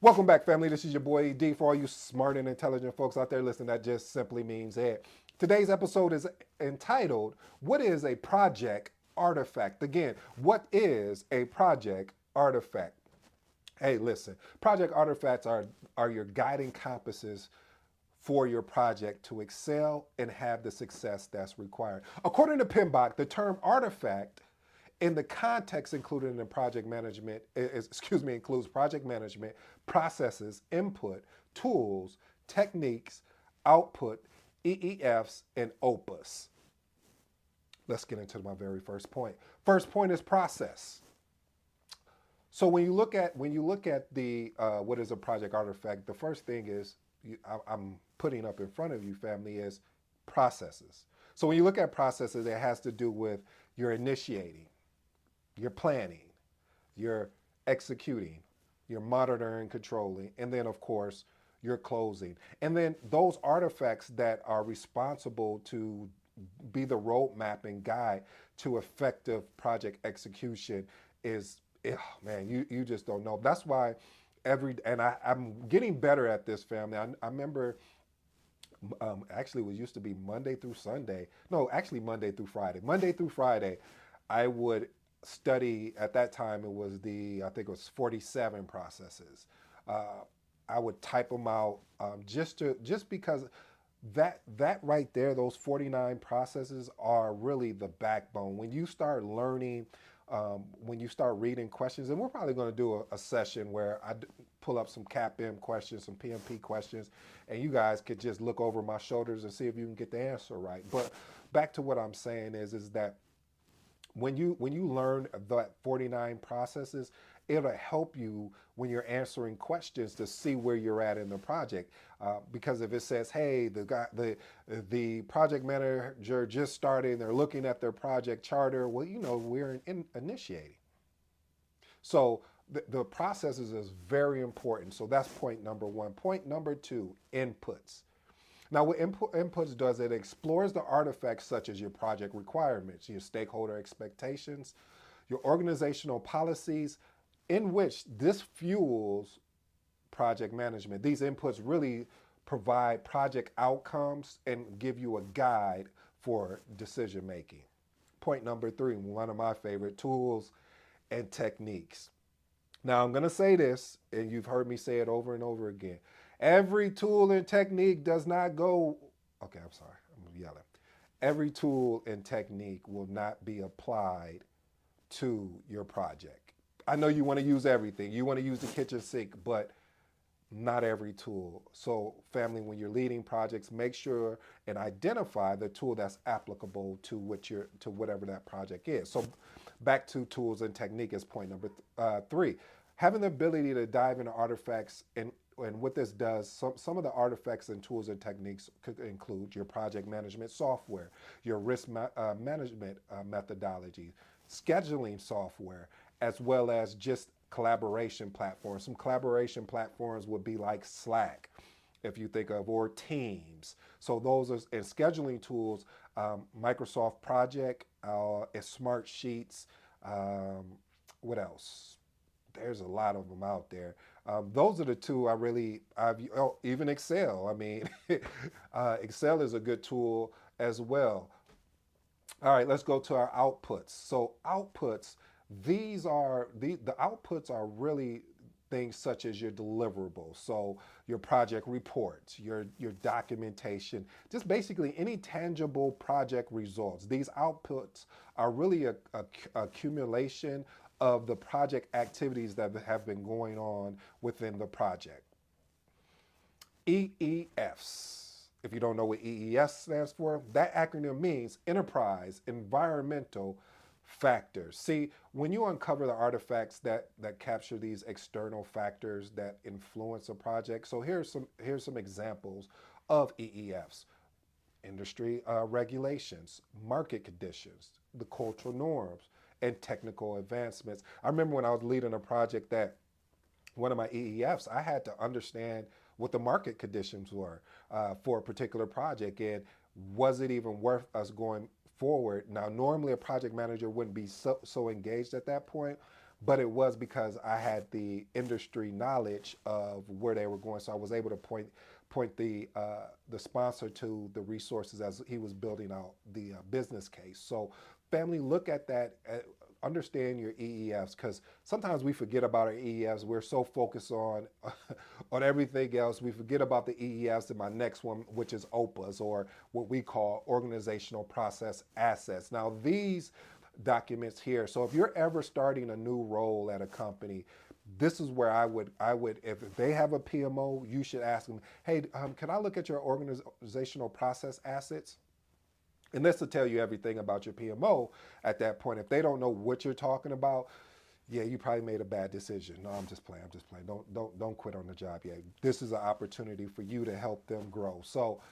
Welcome back, family. This is your boy D. For all you smart and intelligent folks out there listening, that just simply means Ed. Today's episode is entitled, What is a Project Artifact? Again, what is a project artifact? Hey, listen, project artifacts are your guiding compasses for your project to excel and have the success that's required. According to PMBOK, the term artifact in the context included in project management includes project management, processes, input, tools, techniques, output, EEFs, and OPAs. Let's get into my very first point. First point is process. So when you look at the what is a project artifact, the first thing is I'm putting up in front of you, family, is processes. So when you look at processes, it has to do with your initiating, your planning, your executing, your monitoring, controlling, and then of course your closing. And then those artifacts that are responsible to be the roadmap and guide to effective project execution is, oh man, you just don't know. That's why I'm getting better at this, family. I remember actually it was used to be Monday through Sunday. No, actually Monday through Friday. Monday through Friday, I would study. At that time, I think it was 47 processes. Uh, I would type them out just because that right there, those 49 processes are really the backbone. When you start learning, when you start reading questions, and we're probably going to do a session where pull up some CAPM questions, some PMP questions, and you guys could just look over my shoulders and see if you can get the answer right. But back to what I'm saying is that when you learn that 49 processes, it'll help you when you're answering questions to see where you're at in the project. Because if it says, "Hey, the project manager just started, and they're looking at their project charter," well, we're initiating. So the processes is very important. So that's point number one. Point number two: inputs. Now, what inputs does, it explores the artifacts such as your project requirements, your stakeholder expectations, your organizational policies, in which this fuels project management. These inputs really provide project outcomes and give you a guide for decision making. Point number three, one of my favorite tools and techniques. Now, I'm going to say this, and you've heard me say it over and over again. Every tool and technique does not go, okay, I'm sorry, I'm yelling. Every tool and technique will not be applied to your project. I know you want to use everything. You want to use the kitchen sink, but not every tool. So, family, when you're leading projects, make sure and identify the tool that's applicable to whatever that project is. So, back to tools and technique is point number three. Having the ability to dive into artifacts and what this does, some of the artifacts and tools and techniques could include your project management software, your risk management methodology, scheduling software, as well as just collaboration platforms. Some collaboration platforms would be like Slack, if you think of, or Teams. So those are, and scheduling tools, Microsoft Project, Smart Sheets, what else? There's a lot of them out there. Those are the two even Excel. I mean, Excel is a good tool as well. All right, let's go to our outputs. So outputs, the outputs are really things such as your deliverables. So your project reports, your documentation, just basically any tangible project results. These outputs are really a accumulation of the project activities that have been going on within the project. EEFs. If you don't know what EEFs stands for, that acronym means enterprise, environmental factors. See, when you uncover the artifacts that capture these external factors that influence a project, so here's some examples of EEFs: industry regulations, market conditions, the cultural norms, and technical advancements. I remember when I was leading a project that one of my EEFs, I had to understand what the market conditions were for a particular project, and was it even worth us going forward? Now, normally a project manager wouldn't be so engaged at that point, but it was because I had the industry knowledge of where they were going, so I was able to point the sponsor to the resources as he was building out the business case. So, family, look at that. Understand your EEFs, because sometimes we forget about our EEFs. We're so focused on on everything else, we forget about the EEFs. And my next one, which is OPAs, or what we call organizational process assets. Now, these documents here. So if you're ever starting a new role at a company, this is where I would, if they have a PMO, you should ask them, hey, can I look at your organizational process assets? And this will tell you everything about your PMO at that point. If they don't know what you're talking about, yeah, you probably made a bad decision. No, I'm just playing. I'm just playing. Don't quit on the job yet. This is an opportunity for you to help them grow. So,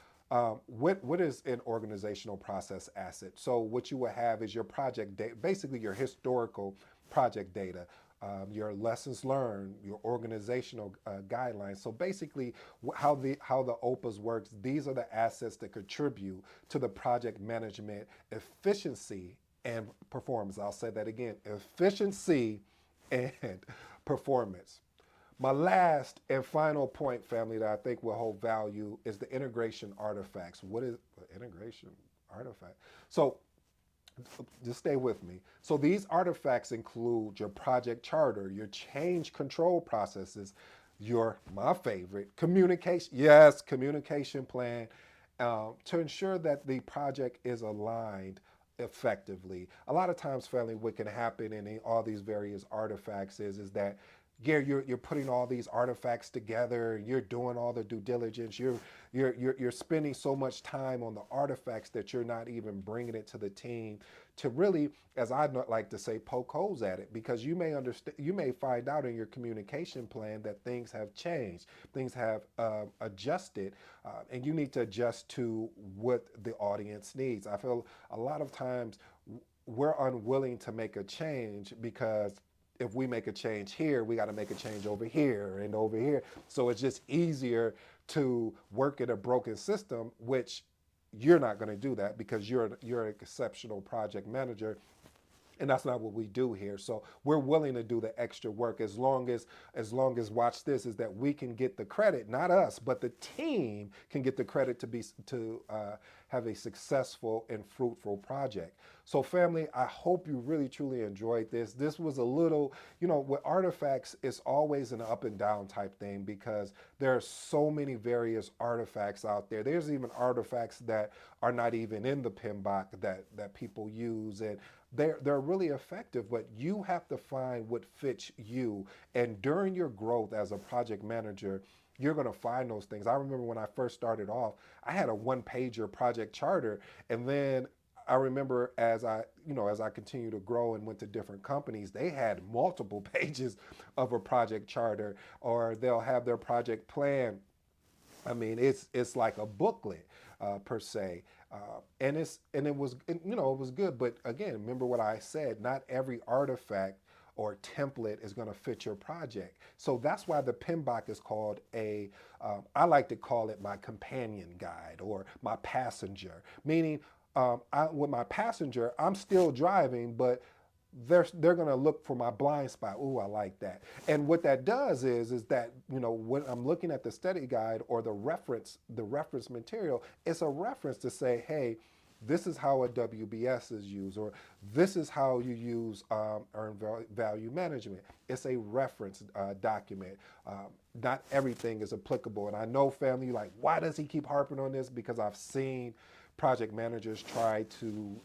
what is an organizational process asset? So what you will have is your project data, basically your historical project data, your lessons learned, your organizational guidelines. So basically, how the OPAs works. These are the assets that contribute to the project management efficiency and performance. I'll say that again: efficiency and performance. My last and final point, family, that I think will hold value is the integration artifacts. What is integration artifact? So just stay with me. So these artifacts include your project charter, your change control processes, your, my favorite, communication, yes, communication plan, to ensure that the project is aligned effectively. A lot of times, family, what can happen in all these various artifacts is that, yeah, you're putting all these artifacts together, you're doing all the due diligence, you're spending so much time on the artifacts that you're not even bringing it to the team to really, as I like to say, poke holes at it, because you may understand, you may find out in your communication plan that things have changed, things have adjusted, and you need to adjust to what the audience needs. I feel a lot of times we're unwilling to make a change because if we make a change here, we got to make a change over here and over here. So it's just easier to work in a broken system, which you're not going to do that because you're an exceptional project manager, and that's not what we do here. So we're willing to do the extra work as long as watch this, is that we can get the credit, not us, but the team can get the credit to have a successful and fruitful project. So family, I hope you really truly enjoyed this. This was a little, with artifacts, it's always an up and down type thing because there are so many various artifacts out there. There's even artifacts that are not even in the PMBOK that people use, and they're really effective, but you have to find what fits you. And during your growth as a project manager, you're going to find those things. I remember when I first started off, I had a one-pager project charter, and then I remember as I continued to grow and went to different companies, they had multiple pages of a project charter, or they'll have their project plan. I mean, it's like a booklet per se, and it was good. But again, remember what I said: not every artifact or template is going to fit your project. So that's why the PMBOK is called I like to call it my companion guide or my passenger. Meaning, with my passenger, I'm still driving, but they're going to look for my blind spot. Ooh, I like that. And what that does is that, when I'm looking at the study guide or the reference material, it's a reference to say, hey, this is how a WBS is used, or this is how you use earned value management. It's a reference document. Not everything is applicable. And I know, family, you're like, why does he keep harping on this? Because I've seen project managers try to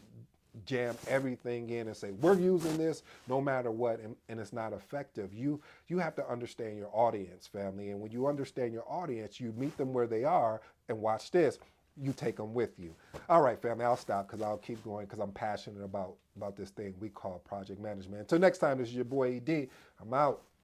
jam everything in and say, we're using this no matter what, and it's not effective. You have to understand your audience, family. And when you understand your audience, you meet them where they are, and watch this, you take them with you. All right, family, I'll stop because I'll keep going because I'm passionate about this thing we call project management. Until next time, this is your boy ED. I'm out.